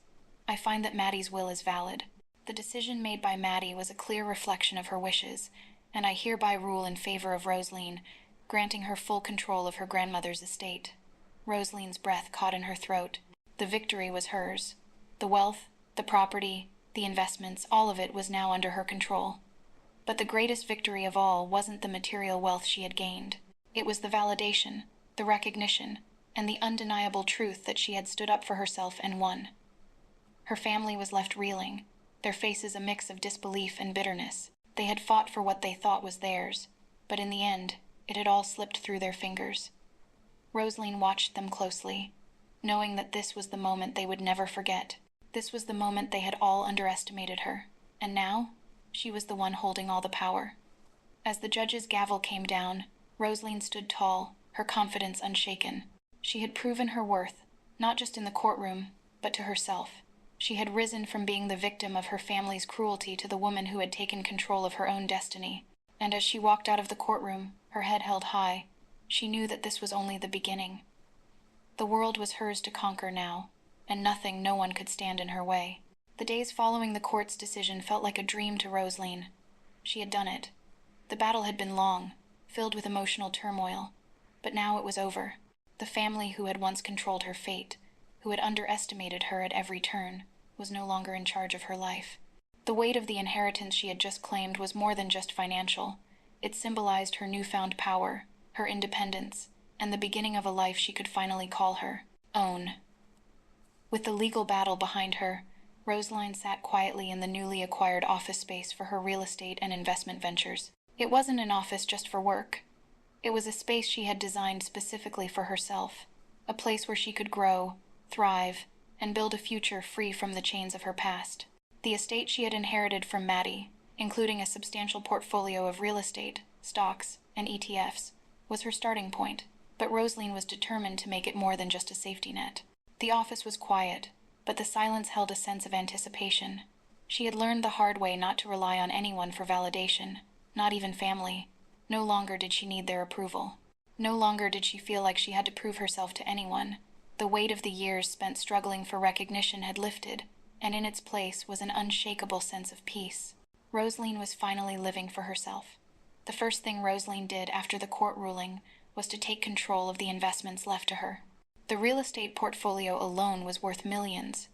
I find that Maddie's will is valid. The decision made by Maddie was a clear reflection of her wishes, and I hereby rule in favor of Rosaline, granting her full control of her grandmother's estate. Rosaline's breath caught in her throat. The victory was hers. The wealth, the property, the investments, all of it was now under her control. But the greatest victory of all wasn't the material wealth she had gained. It was the validation, the recognition, and the undeniable truth that she had stood up for herself and won. Her family was left reeling, their faces a mix of disbelief and bitterness. They had fought for what they thought was theirs, but in the end, it had all slipped through their fingers. Rosaline watched them closely, knowing that this was the moment they would never forget. This was the moment they had all underestimated her, and now she was the one holding all the power. As the judge's gavel came down, Rosaline stood tall, her confidence unshaken. She had proven her worth, not just in the courtroom, but to herself. She had risen from being the victim of her family's cruelty to the woman who had taken control of her own destiny. And as she walked out of the courtroom, her head held high, she knew that this was only the beginning. The world was hers to conquer now, and no one could stand in her way. The days following the court's decision felt like a dream to Rosaline. She had done it. The battle had been long, filled with emotional turmoil, but now it was over. The family who had once controlled her fate, who had underestimated her at every turn, was no longer in charge of her life. The weight of the inheritance she had just claimed was more than just financial. It symbolized her newfound power, her independence, and the beginning of a life she could finally call her own. With the legal battle behind her, Rosaline sat quietly in the newly acquired office space for her real estate and investment ventures. It wasn't an office just for work. It was a space she had designed specifically for herself, a place where she could grow, thrive, and build a future free from the chains of her past. The estate she had inherited from Maddie, including a substantial portfolio of real estate, stocks, and ETFs, was her starting point, but Rosaline was determined to make it more than just a safety net. The office was quiet, but the silence held a sense of anticipation. She had learned the hard way not to rely on anyone for validation, not even family. No longer did she need their approval. No longer did she feel like she had to prove herself to anyone. The weight of the years spent struggling for recognition had lifted, and in its place was an unshakable sense of peace. Rosaline was finally living for herself. The first thing Rosaline did after the court ruling was to take control of the investments left to her. The real estate portfolio alone was worth millions,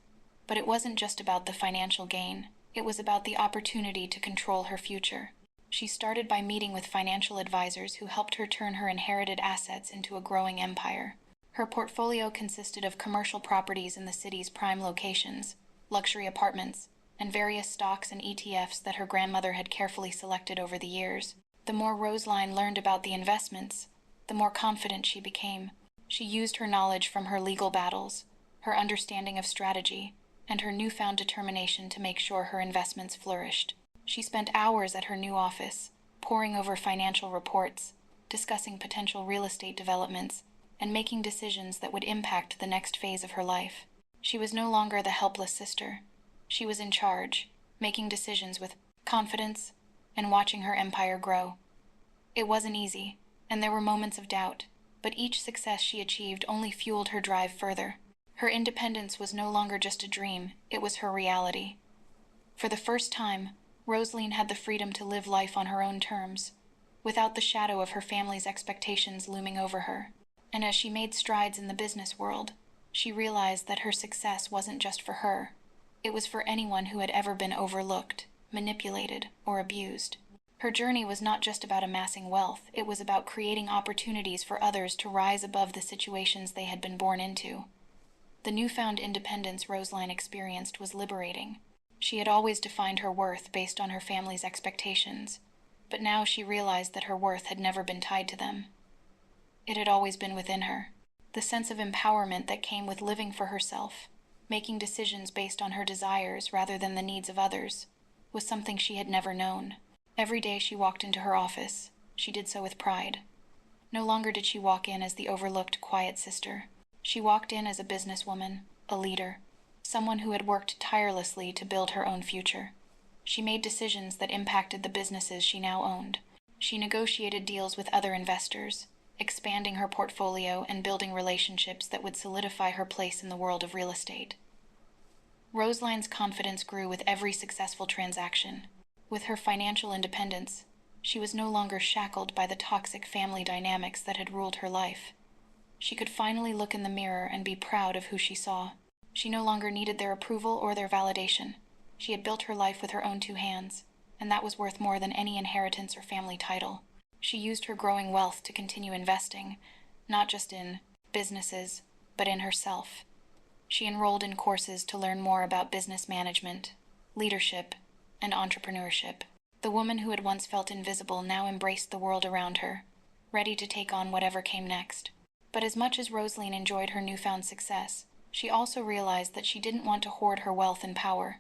but it wasn't just about the financial gain. It was about the opportunity to control her future. She started by meeting with financial advisors who helped her turn her inherited assets into a growing empire. Her portfolio consisted of commercial properties in the city's prime locations, luxury apartments, and various stocks and ETFs that her grandmother had carefully selected over the years. The more Rosaline learned about the investments, the more confident she became. She used her knowledge from her legal battles, her understanding of strategy, and her newfound determination to make sure her investments flourished. She spent hours at her new office, poring over financial reports, discussing potential real estate developments, and making decisions that would impact the next phase of her life. She was no longer the helpless sister. She was in charge, making decisions with confidence and watching her empire grow. It wasn't easy, and there were moments of doubt, but each success she achieved only fueled her drive further. Her independence was no longer just a dream, it was her reality. For the first time, Rosaline had the freedom to live life on her own terms, without the shadow of her family's expectations looming over her. And as she made strides in the business world, she realized that her success wasn't just for her. It was for anyone who had ever been overlooked, manipulated, or abused. Her journey was not just about amassing wealth, it was about creating opportunities for others to rise above the situations they had been born into. The newfound independence Rosaline experienced was liberating. She had always defined her worth based on her family's expectations, but now she realized that her worth had never been tied to them. It had always been within her. The sense of empowerment that came with living for herself, making decisions based on her desires rather than the needs of others, was something she had never known. Every day she walked into her office, she did so with pride. No longer did she walk in as the overlooked, quiet sister. She walked in as a businesswoman, a leader, someone who had worked tirelessly to build her own future. She made decisions that impacted the businesses she now owned. She negotiated deals with other investors, expanding her portfolio and building relationships that would solidify her place in the world of real estate. Rosaline's confidence grew with every successful transaction. With her financial independence, she was no longer shackled by the toxic family dynamics that had ruled her life. She could finally look in the mirror and be proud of who she saw. She no longer needed their approval or their validation. She had built her life with her own two hands, and that was worth more than any inheritance or family title. She used her growing wealth to continue investing, not just in businesses, but in herself. She enrolled in courses to learn more about business management, leadership, and entrepreneurship. The woman who had once felt invisible now embraced the world around her, ready to take on whatever came next. But as much as Rosaline enjoyed her newfound success, she also realized that she didn't want to hoard her wealth and power.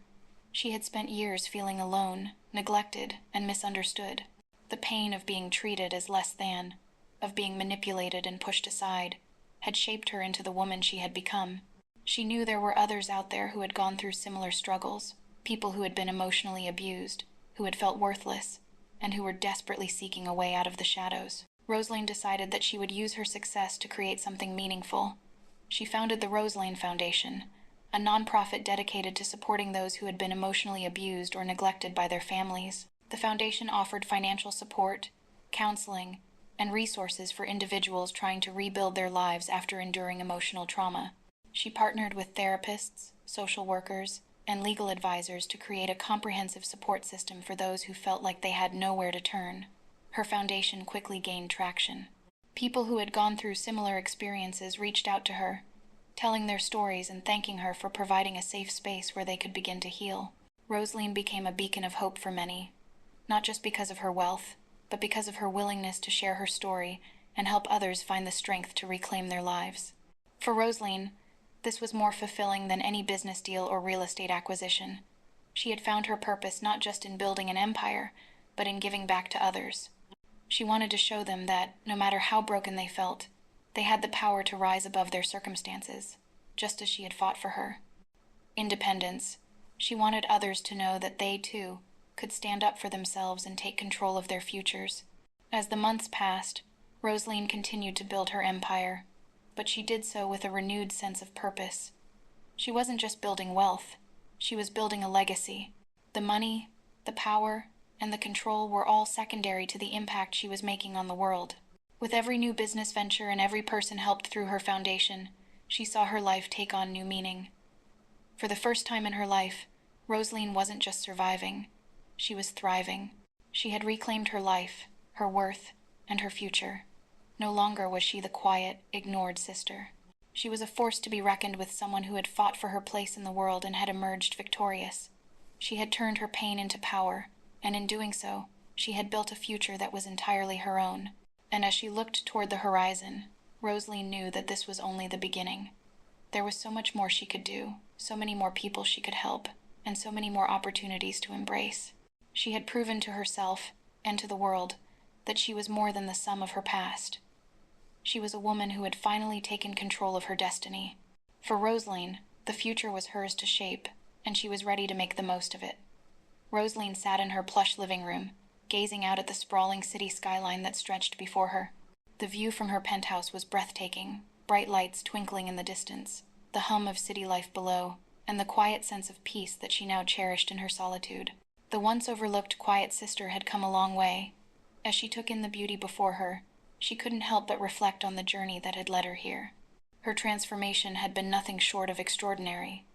She had spent years feeling alone, neglected, and misunderstood. The pain of being treated as less than, of being manipulated and pushed aside, had shaped her into the woman she had become. She knew there were others out there who had gone through similar struggles, people who had been emotionally abused, who had felt worthless, and who were desperately seeking a way out of the shadows. Rosaline decided that she would use her success to create something meaningful. She founded the Rosaline Foundation, a nonprofit dedicated to supporting those who had been emotionally abused or neglected by their families. The foundation offered financial support, counseling, and resources for individuals trying to rebuild their lives after enduring emotional trauma. She partnered with therapists, social workers, and legal advisors to create a comprehensive support system for those who felt like they had nowhere to turn. Her foundation quickly gained traction. People who had gone through similar experiences reached out to her, telling their stories and thanking her for providing a safe space where they could begin to heal. Rosaline became a beacon of hope for many, not just because of her wealth, but because of her willingness to share her story and help others find the strength to reclaim their lives. For Rosaline, this was more fulfilling than any business deal or real estate acquisition. She had found her purpose not just in building an empire, but in giving back to others. She wanted to show them that, no matter how broken they felt, they had the power to rise above their circumstances, just as she had fought for her. Independence. She wanted others to know that they, too, could stand up for themselves and take control of their futures. As the months passed, Rosaline continued to build her empire, but she did so with a renewed sense of purpose. She wasn't just building wealth, she was building a legacy. The money, the power, and the control were all secondary to the impact she was making on the world. With every new business venture and every person helped through her foundation, she saw her life take on new meaning. For the first time in her life, Rosaline wasn't just surviving, she was thriving. She had reclaimed her life, her worth, and her future. No longer was she the quiet, ignored sister. She was a force to be reckoned with, someone who had fought for her place in the world and had emerged victorious. She had turned her pain into power, and in doing so, she had built a future that was entirely her own. And as she looked toward the horizon, Rosaline knew that this was only the beginning. There was so much more she could do, so many more people she could help, and so many more opportunities to embrace. She had proven to herself, and to the world, that she was more than the sum of her past. She was a woman who had finally taken control of her destiny. For Rosaline, the future was hers to shape, and she was ready to make the most of it. Rosaline sat in her plush living room, gazing out at the sprawling city skyline that stretched before her. The view from her penthouse was breathtaking, bright lights twinkling in the distance, the hum of city life below, and the quiet sense of peace that she now cherished in her solitude. The once overlooked quiet sister had come a long way. As she took in the beauty before her, she couldn't help but reflect on the journey that had led her here. Her transformation had been nothing short of extraordinary.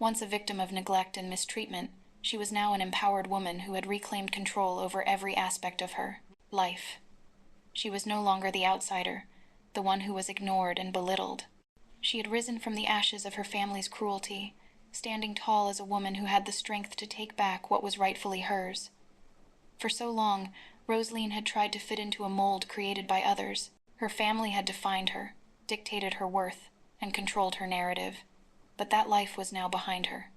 Once a victim of neglect and mistreatment, she was now an empowered woman who had reclaimed control over every aspect of her life. She was no longer the outsider, the one who was ignored and belittled. She had risen from the ashes of her family's cruelty, standing tall as a woman who had the strength to take back what was rightfully hers. For so long, Rosaline had tried to fit into a mold created by others. Her family had defined her, dictated her worth, and controlled her narrative. But that life was now behind her.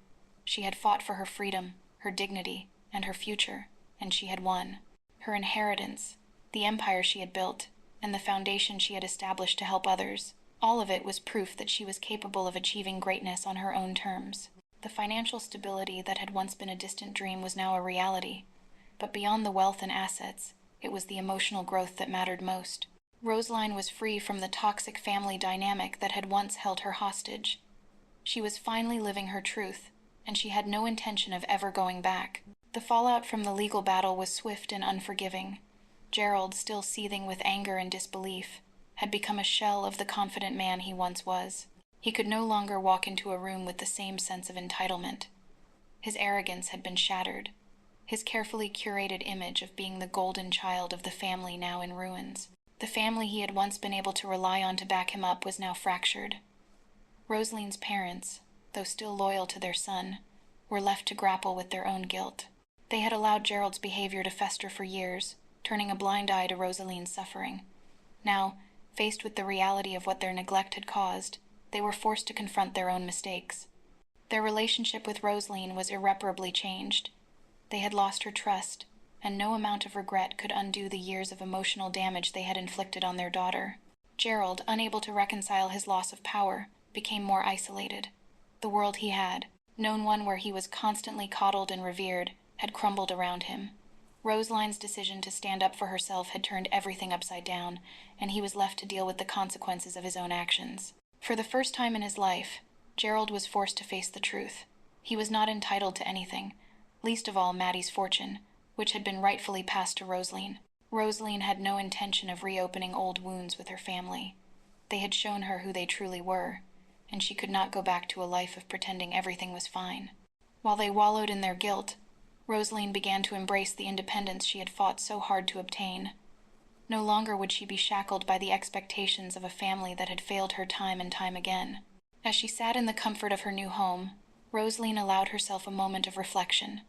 She had fought for her freedom, her dignity, and her future, and she had won. Her inheritance, the empire she had built, and the foundation she had established to help others, all of it was proof that she was capable of achieving greatness on her own terms. The financial stability that had once been a distant dream was now a reality. But beyond the wealth and assets, it was the emotional growth that mattered most. Rosaline was free from the toxic family dynamic that had once held her hostage. She was finally living her truth, and she had no intention of ever going back. The fallout from the legal battle was swift and unforgiving. Gerald, still seething with anger and disbelief, had become a shell of the confident man he once was. He could no longer walk into a room with the same sense of entitlement. His arrogance had been shattered, his carefully curated image of being the golden child of the family now in ruins. The family he had once been able to rely on to back him up was now fractured. Rosaline's parents, though still loyal to their son, were left to grapple with their own guilt. They had allowed Gerald's behavior to fester for years, turning a blind eye to Rosaline's suffering. Now, faced with the reality of what their neglect had caused, they were forced to confront their own mistakes. Their relationship with Rosaline was irreparably changed. They had lost her trust, and no amount of regret could undo the years of emotional damage they had inflicted on their daughter. Gerald, unable to reconcile his loss of power, became more isolated. The world he had, known one where he was constantly coddled and revered, had crumbled around him. Rosaline's decision to stand up for herself had turned everything upside down, and he was left to deal with the consequences of his own actions. For the first time in his life, Gerald was forced to face the truth. He was not entitled to anything, least of all Maddie's fortune, which had been rightfully passed to Rosaline. Rosaline had no intention of reopening old wounds with her family. They had shown her who they truly were, and she could not go back to a life of pretending everything was fine. While they wallowed in their guilt, Rosaline began to embrace the independence she had fought so hard to obtain. No longer would she be shackled by the expectations of a family that had failed her time and time again. As she sat in the comfort of her new home, Rosaline allowed herself a moment of reflection.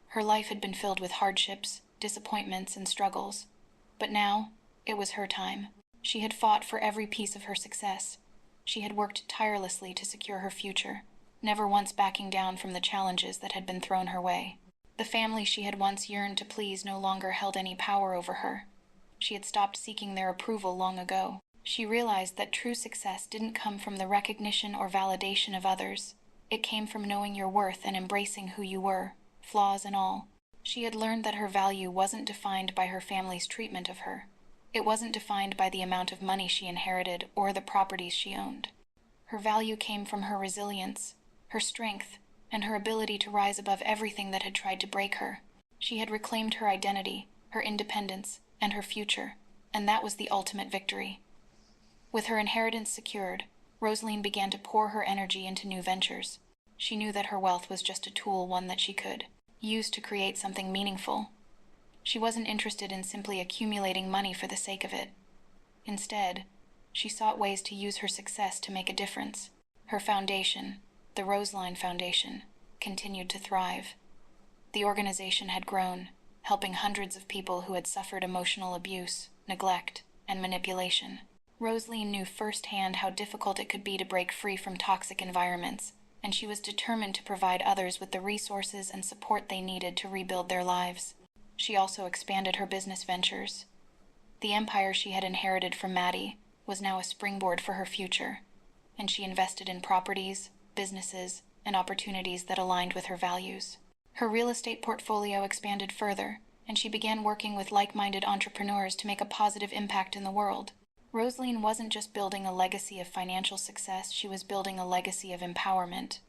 Her life had been filled with hardships, disappointments, and struggles. But now, it was her time. She had fought for every piece of her success. She had worked tirelessly to secure her future, never once backing down from the challenges that had been thrown her way. The family she had once yearned to please no longer held any power over her. She had stopped seeking their approval long ago. She realized that true success didn't come from the recognition or validation of others. It came from knowing your worth and embracing who you were, flaws and all. She had learned that her value wasn't defined by her family's treatment of her. It wasn't defined by the amount of money she inherited or the properties she owned. Her value came from her resilience, her strength, and her ability to rise above everything that had tried to break her. She had reclaimed her identity, her independence, and her future, and that was the ultimate victory. With her inheritance secured, Rosaline began to pour her energy into new ventures. She knew that her wealth was just a tool, one that she could use to create something meaningful. She wasn't interested in simply accumulating money for the sake of it. Instead, she sought ways to use her success to make a difference. Her foundation, the Rosaline Foundation, continued to thrive. The organization had grown, helping hundreds of people who had suffered emotional abuse, neglect, and manipulation. Rosaline knew firsthand how difficult it could be to break free from toxic environments, and she was determined to provide others with the resources and support they needed to rebuild their lives. She also expanded her business ventures. The empire she had inherited from Maddie was now a springboard for her future, and she invested in properties, businesses, and opportunities that aligned with her values. Her real estate portfolio expanded further, and she began working with like-minded entrepreneurs to make a positive impact in the world. Rosaline wasn't just building a legacy of financial success, she was building a legacy of empowerment.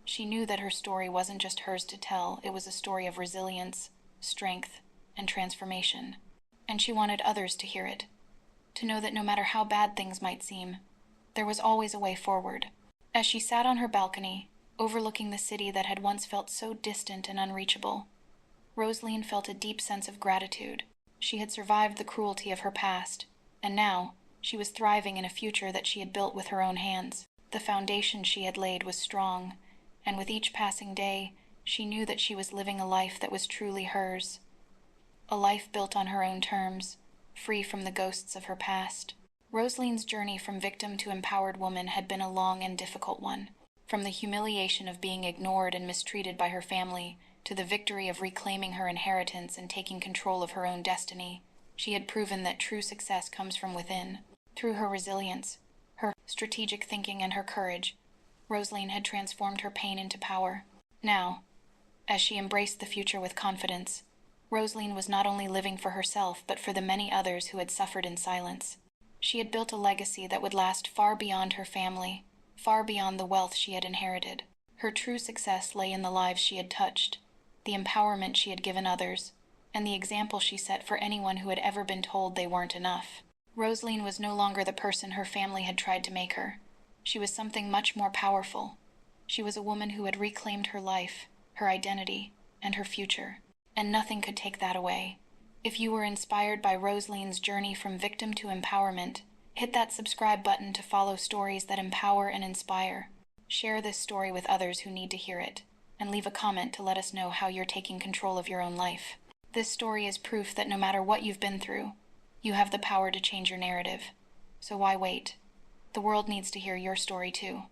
She knew that her story wasn't just hers to tell, it was a story of resilience, strength, and transformation. And she wanted others to hear it, to know that no matter how bad things might seem, there was always a way forward. As she sat on her balcony, overlooking the city that had once felt so distant and unreachable, Rosaline felt a deep sense of gratitude. She had survived the cruelty of her past, and now she was thriving in a future that she had built with her own hands. The foundation she had laid was strong, and with each passing day, she knew that she was living a life that was truly hers. A life built on her own terms, free from the ghosts of her past. Rosaline's journey from victim to empowered woman had been a long and difficult one. From the humiliation of being ignored and mistreated by her family to the victory of reclaiming her inheritance and taking control of her own destiny, she had proven that true success comes from within. Through her resilience, her strategic thinking, and her courage, Rosaline had transformed her pain into power. Now, as she embraced the future with confidence, Rosaline was not only living for herself but for the many others who had suffered in silence. She had built a legacy that would last far beyond her family, far beyond the wealth she had inherited. Her true success lay in the lives she had touched, the empowerment she had given others, and the example she set for anyone who had ever been told they weren't enough. Rosaline was no longer the person her family had tried to make her. She was something much more powerful. She was a woman who had reclaimed her life, her identity, and her future, and nothing could take that away. If you were inspired by Rosaline's journey from victim to empowerment, hit that subscribe button to follow stories that empower and inspire. Share this story with others who need to hear it, and leave a comment to let us know how you're taking control of your own life. This story is proof that no matter what you've been through, you have the power to change your narrative. So why wait? The world needs to hear your story too.